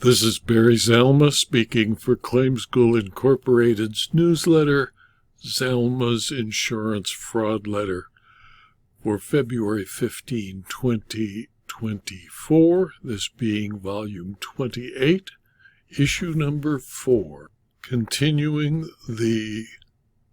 This is Barry Zalma speaking for Claims School Incorporated's newsletter, Zalma's Insurance Fraud Letter, for February 15, 2024, this being Volume 28, Issue Number 4, continuing the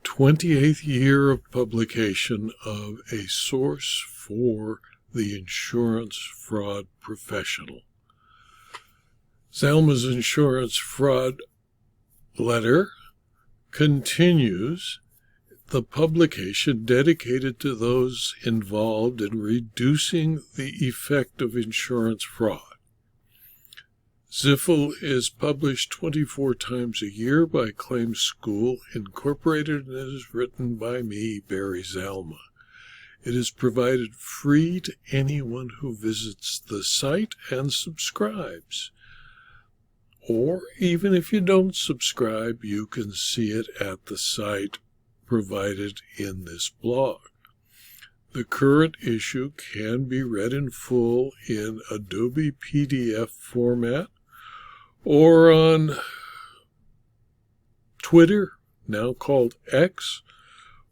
28th year of publication of A Source for the Insurance Fraud Professional. Zalma's Insurance Fraud Letter continues the publication dedicated to those involved in reducing the effect of insurance fraud. ZIFL is published 24 times a year by Claims School Incorporated and is written by me, Barry Zalma. It is provided free to anyone who visits the site and subscribes. Or even if you don't subscribe, you can see it at the site provided in this blog. The current issue can be read in full in Adobe PDF format or on Twitter, now called X,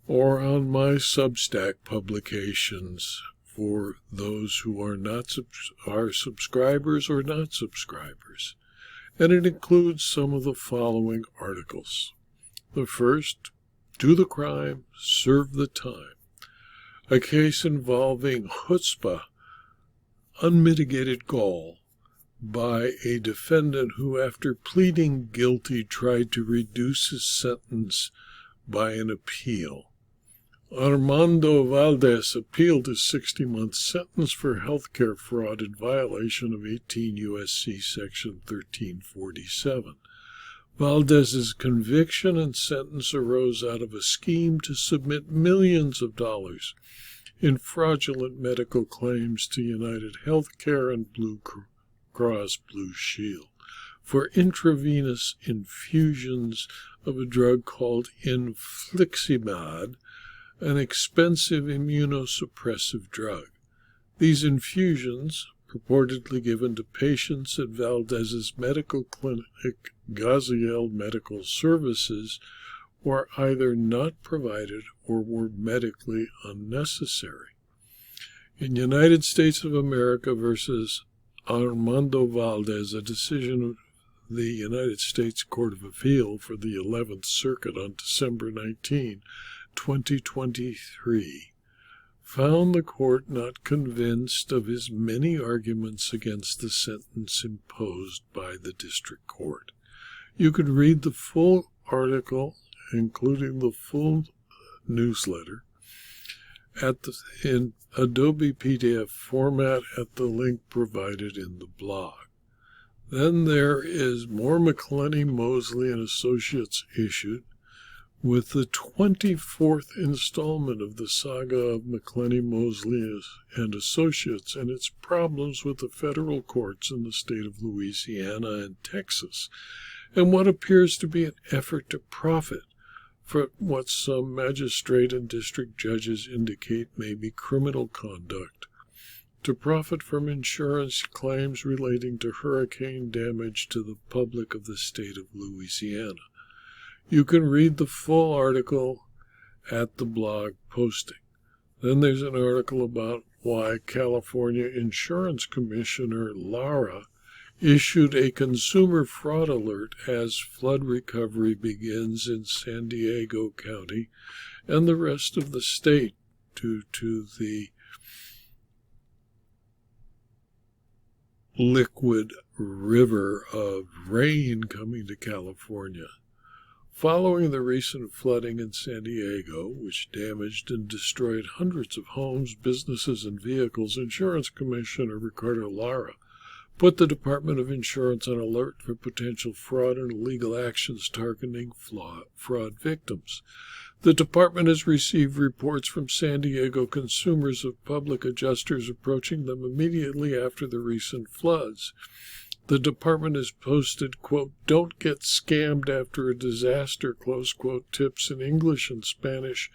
or on my Substack publications for those who are subscribers or not subscribers. And it includes some of the following articles. The first, Do the Crime, Serve the Time. A case involving chutzpah, unmitigated gall, by a defendant who, after pleading guilty, tried to reduce his sentence by an appeal. Armando Valdez appealed his 60-month sentence for healthcare fraud in violation of 18 U.S.C. Section 1347. Valdez's conviction and sentence arose out of a scheme to submit millions of dollars in fraudulent medical claims to United Healthcare and Blue Cross Blue Shield for intravenous infusions of a drug called infliximab, an expensive immunosuppressive drug. These infusions, purportedly given to patients at Valdez's medical clinic, Gaziel Medical Services, were either not provided or were medically unnecessary. In United States of America versus Armando Valdez, a decision of the United States Court of Appeal for the 11th Circuit on December 19, 2023, found the court not convinced of his many arguments against the sentence imposed by the district court. You can read the full article, including the full newsletter, in Adobe PDF format at the link provided in the blog. Then there is more McClenny, Mosley and Associates issued, with the 24th installment of the saga of McClenny, Mosley and Associates and its problems with the federal courts in the state of Louisiana and Texas, and what appears to be an effort to profit for what some magistrate and district judges indicate may be criminal conduct, to profit from insurance claims relating to hurricane damage to the public of the state of Louisiana. You can read the full article at the blog posting. Then there's an article about why California Insurance Commissioner Lara issued a consumer fraud alert as flood recovery begins in San Diego County and the rest of the state due to the liquid river of rain coming to California. Following the recent flooding in San Diego, which damaged and destroyed hundreds of homes, businesses, and vehicles, Insurance Commissioner Ricardo Lara put the Department of Insurance on alert for potential fraud and illegal actions targeting fraud victims. The department has received reports from San Diego consumers of public adjusters approaching them immediately after the recent floods. The department has posted, quote, "Don't get scammed after a disaster," close quote, tips in English and Spanish,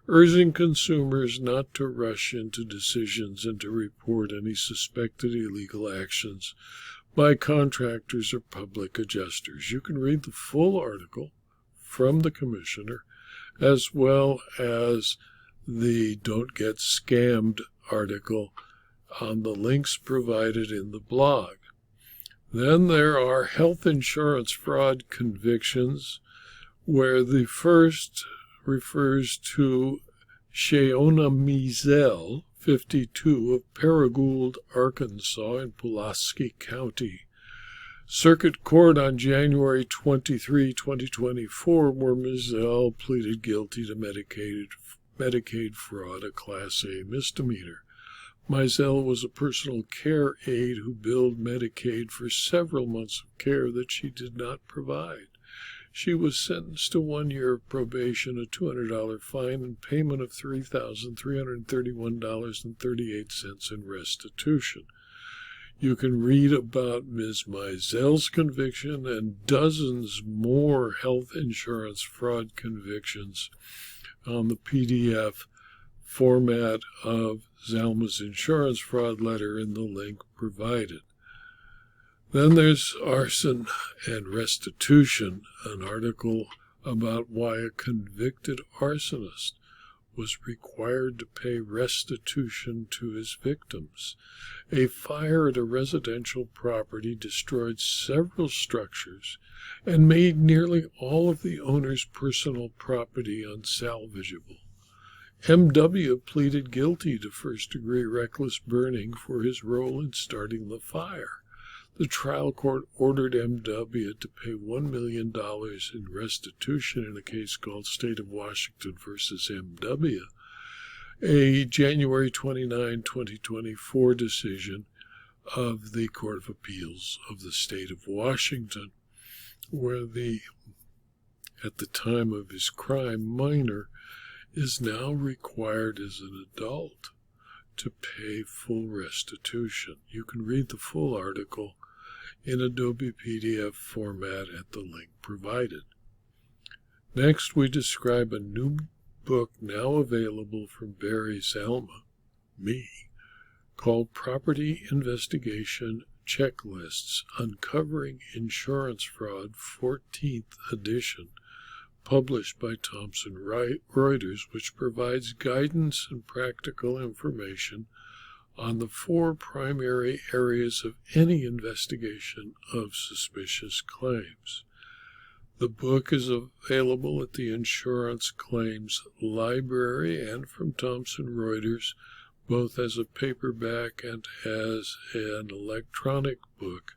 urging consumers not to rush into decisions and to report any suspected illegal actions by contractors or public adjusters. You can read the full article from the commissioner, as well as the Don't Get Scammed article on the links provided in the blog. Then there are health insurance fraud convictions, where the first refers to Sheona Mizell, 52, of Paragould, Arkansas, in Pulaski County. Circuit Court on January 23, 2024, where Mizell pleaded guilty to Medicaid fraud, a Class A misdemeanor. Mizell was a personal care aide who billed Medicaid for several months of care that she did not provide. She was sentenced to 1 year of probation, a $200 fine, and payment of $3,331.38 in restitution. You can read about Ms. Mizell's conviction and dozens more health insurance fraud convictions on the PDF format of Zalma's insurance fraud letter in the link provided. Then there's arson and restitution, an article about why a convicted arsonist was required to pay restitution to his victims. A fire at a residential property destroyed several structures and made nearly all of the owner's personal property unsalvageable. M.W. pleaded guilty to first-degree reckless burning for his role in starting the fire. The trial court ordered M.W. to pay $1 million in restitution in a case called State of Washington versus M.W., a January 29, 2024 decision of the Court of Appeals of the State of Washington, where at the time of his crime, minor is now required as an adult to pay full restitution. You can read the full article in Adobe PDF format at the link provided. Next, we describe a new book now available from Barry Zalma, me, called Property Investigation Checklists, Uncovering Insurance Fraud, 14th edition, published by Thomson Reuters, which provides guidance and practical information on the 4 primary areas of any investigation of suspicious claims. The book is available at the Insurance Claims Library and from Thomson Reuters, both as a paperback and as an electronic book,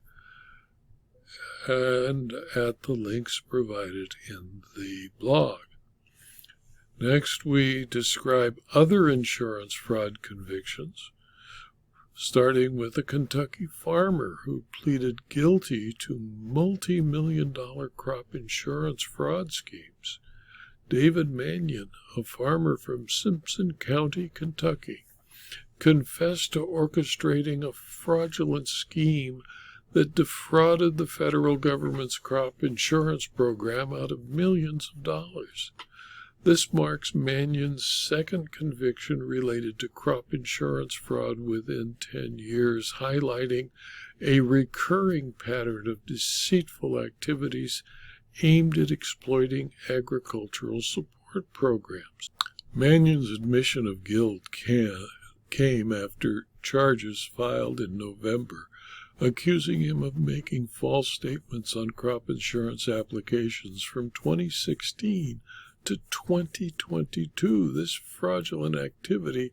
and at the links provided in the blog. Next, we describe other insurance fraud convictions, starting with a Kentucky farmer who pleaded guilty to multi-million-dollar crop insurance fraud schemes. David Mannion, a farmer from Simpson County, Kentucky, confessed to orchestrating a fraudulent scheme that defrauded the federal government's crop insurance program out of millions of dollars. This marks Mannion's second conviction related to crop insurance fraud within 10 years, highlighting a recurring pattern of deceitful activities aimed at exploiting agricultural support programs. Mannion's admission of guilt came after charges filed in November accusing him of making false statements on crop insurance applications from 2016 to 2022. This fraudulent activity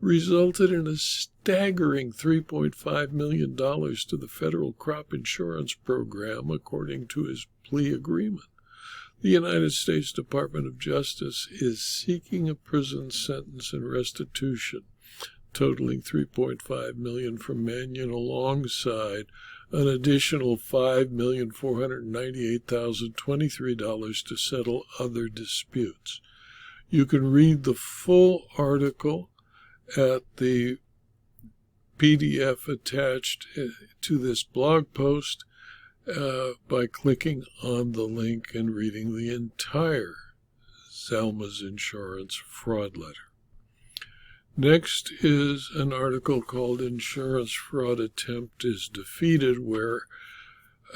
resulted in a staggering $3.5 million to the federal crop insurance program, according to his plea agreement. The United States Department of Justice is seeking a prison sentence and restitution totaling $3.5 million from Mannion, alongside an additional $5,498,023 to settle other disputes. You can read the full article at the PDF attached to this blog post by clicking on the link and reading the entire Zalma's Insurance fraud letter. Next is an article called Insurance Fraud Attempt is Defeated, where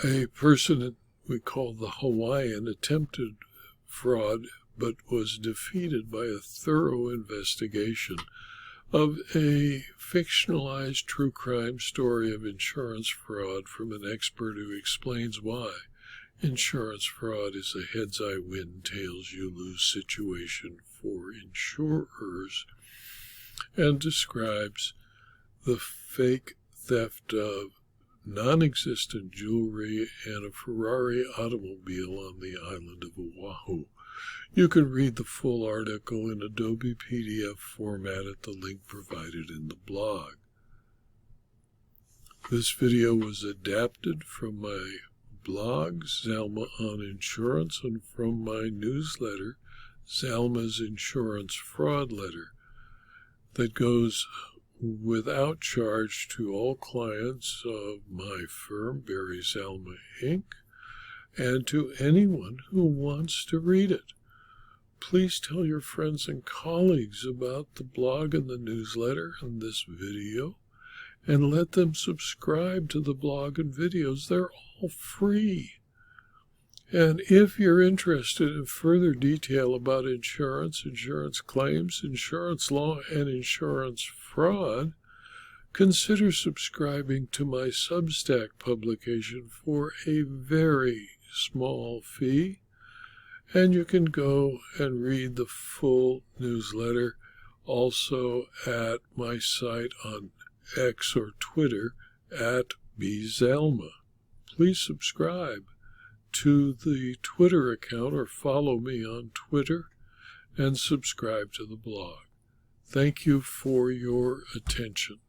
a person we call the Hawaiian attempted fraud but was defeated by a thorough investigation of a fictionalized true crime story of insurance fraud from an expert who explains why insurance fraud is a heads-I-win, tails-you-lose situation for insurers, and describes the fake theft of non-existent jewelry and a Ferrari automobile on the island of Oahu. You can read the full article in Adobe PDF format at the link provided in the blog. This video was adapted from my blog, Zalma on Insurance, and from my newsletter, Zalma's Insurance Fraud Letter, that goes without charge to all clients of my firm, Barry Zalma Inc., and to anyone who wants to read it. Please tell your friends and colleagues about the blog and the newsletter and this video, and let them subscribe to the blog and videos. They're all free. And if you're interested in further detail about insurance, insurance claims, insurance law, and insurance fraud, consider subscribing to my Substack publication for a very small fee. And you can go and read the full newsletter also at my site on X or Twitter at @bzalma. Please subscribe to the Twitter account or follow me on Twitter and subscribe to the blog. Thank you for your attention.